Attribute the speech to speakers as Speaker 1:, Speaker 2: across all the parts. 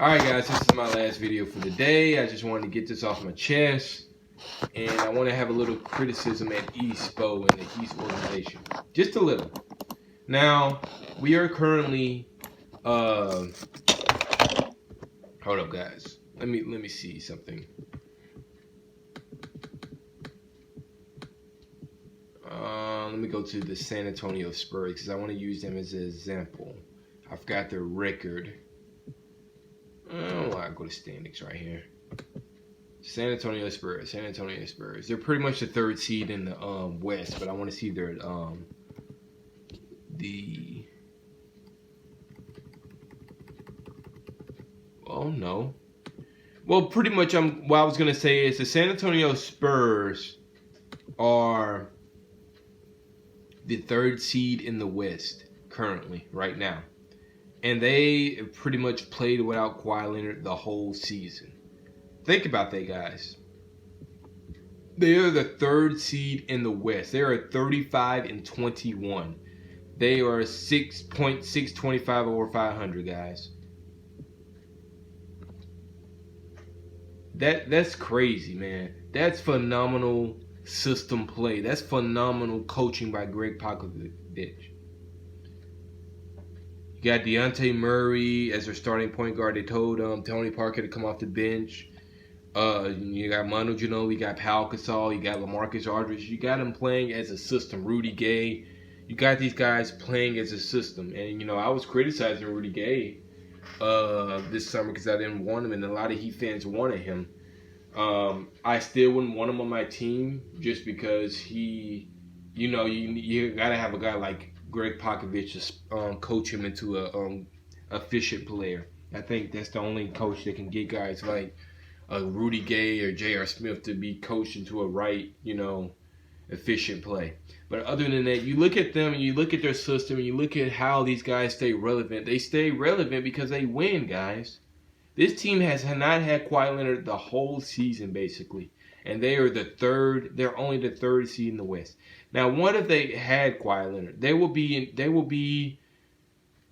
Speaker 1: Alright guys, this is my last video for the day. I just wanted to get this off my chest. And I want to have a little criticism at Spo and the East organization. Just a little. Now, we are currently hold up guys. Let me see something. Let me go to the San Antonio Spurs because I want to use them as an example. I forgot their record. Oh, I'll go to standings right here. San Antonio Spurs. They're pretty much the third seed in the West, but I want to see their no. Well, pretty much what I was gonna say is the San Antonio Spurs are the third seed in the West currently, right now. And they pretty much played without Kawhi Leonard the whole season. Think about that, guys. They are the third seed in the West. They are 35-21. They are 6.625 over 500, guys. That's crazy, man. That's phenomenal system play. That's phenomenal coaching by Greg Popovich. You got Dejounte Murray as their starting point guard. They told Tony Parker to come off the bench. You got Manu Ginobili, you got Pau Gasol, you got LaMarcus Aldridge. You got them playing as a system. Rudy Gay. You got these guys playing as a system. And, I was criticizing Rudy Gay this summer because I didn't want him, and a lot of Heat fans wanted him. I still wouldn't want him on my team just because he, you got to have a guy like Greg Popovich to coach him into a efficient player. I think that's the only coach that can get guys like Rudy Gay or J.R. Smith to be coached into a right, efficient play. But other than that, you look at them and you look at their system and you look at how these guys stay relevant. They stay relevant because they win, guys. This team has not had Kawhi Leonard the whole season, basically. And they are they're only the third seed in the West. Now, what if they had Kawhi Leonard? They will be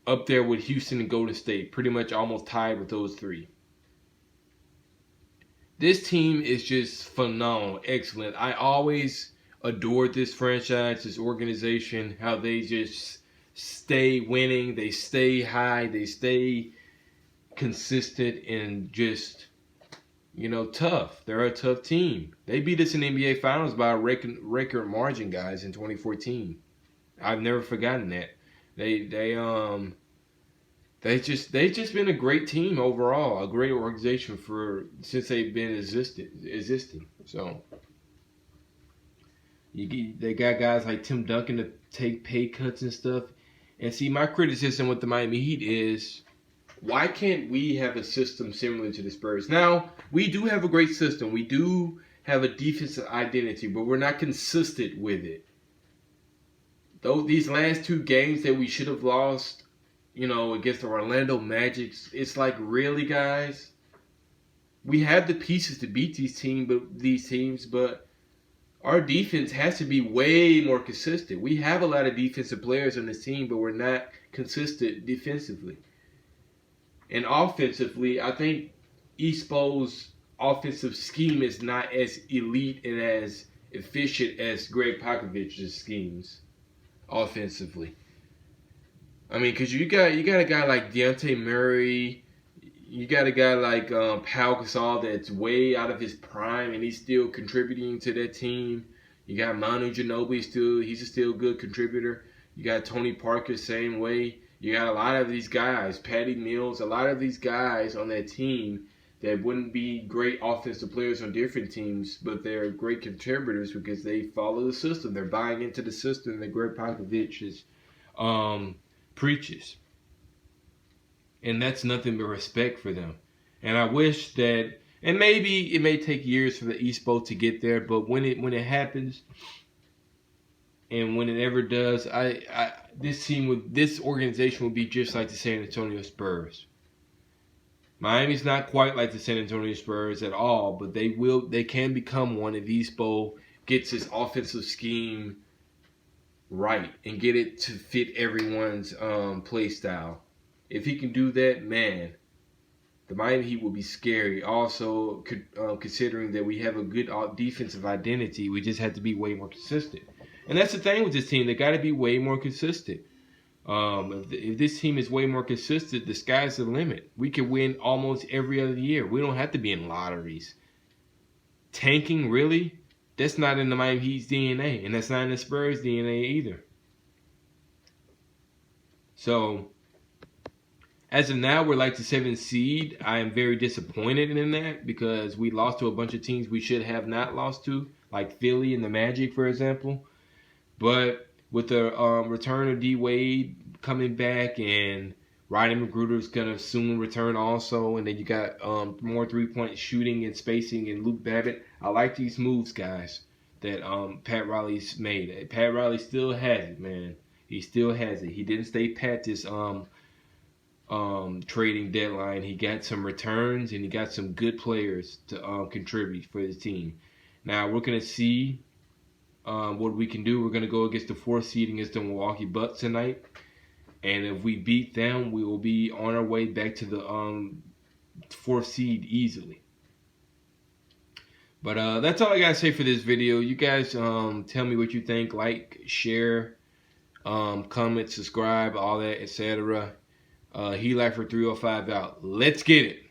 Speaker 1: up there with Houston and Golden State, pretty much almost tied with those three. This team is just phenomenal, excellent. I always adored this franchise, this organization, how they just stay winning, they stay high, they stay consistent and just, tough. They're a tough team. They beat us in the NBA Finals by a record margin, guys, in 2014. I've never forgotten that. They just been a great team overall, a great organization since they've been existing. So they got guys like Tim Duncan to take pay cuts and stuff. And see, my criticism with the Miami Heat is, why can't we have a system similar to the Spurs? Now, we do have a great system. We do have a defensive identity, but we're not consistent with it. Though these last two games that we should have lost, against the Orlando Magic, it's like, really, guys? We have the pieces to beat these teams, but our defense has to be way more consistent. We have a lot of defensive players on this team, but we're not consistent defensively. And offensively, I think Espo's offensive scheme is not as elite and as efficient as Greg Popovich's schemes offensively. I mean, because you got a guy like Dejounte Murray, you got a guy like Pau Gasol that's way out of his prime and he's still contributing to that team. You got Manu Ginobili he's a still good contributor. You got Tony Parker same way. You got a lot of these guys, Patty Mills, a lot of these guys on that team that wouldn't be great offensive players on different teams, but they're great contributors because they follow the system. They're buying into the system that Greg Popovich preaches. And that's nothing but respect for them. And I wish that, and maybe it may take years for the Espo to get there, but when it happens, and when it ever does, this organization will be just like the San Antonio Spurs. Miami's not quite like the San Antonio Spurs at all, but they can become one if Espo gets his offensive scheme right and get it to fit everyone's play style. If he can do that, man, the Miami Heat will be scary. Also, considering that we have a good defensive identity, we just have to be way more consistent. And that's the thing with this team. They got to be way more consistent. If this team is way more consistent, the sky's the limit. We can win almost every other year. We don't have to be in lotteries. Tanking, really? That's not in the Miami Heat's DNA, and that's not in the Spurs' DNA either. So, as of now, we're like the 7th seed. I am very disappointed in that because we lost to a bunch of teams we should have not lost to, like Philly and the Magic, for example. But with the return of D Wade coming back, and Rodney McGruder is gonna soon return also, and then you got more 3-point shooting and spacing and Luke Babbitt. I like these moves, guys, that Pat Riley's made. Pat Riley still has it, man. He still has it. He didn't stay pat this trading deadline. He got some returns and he got some good players to contribute for his team. Now we're gonna see what we can do. We're going to go against the 4th seed against the Milwaukee Bucks tonight. And if we beat them, we will be on our way back to the 4th seed easily. But that's all I got to say for this video. You guys tell me what you think. Like, share, comment, subscribe, all that, etc. He Lifer 305 out. Let's get it.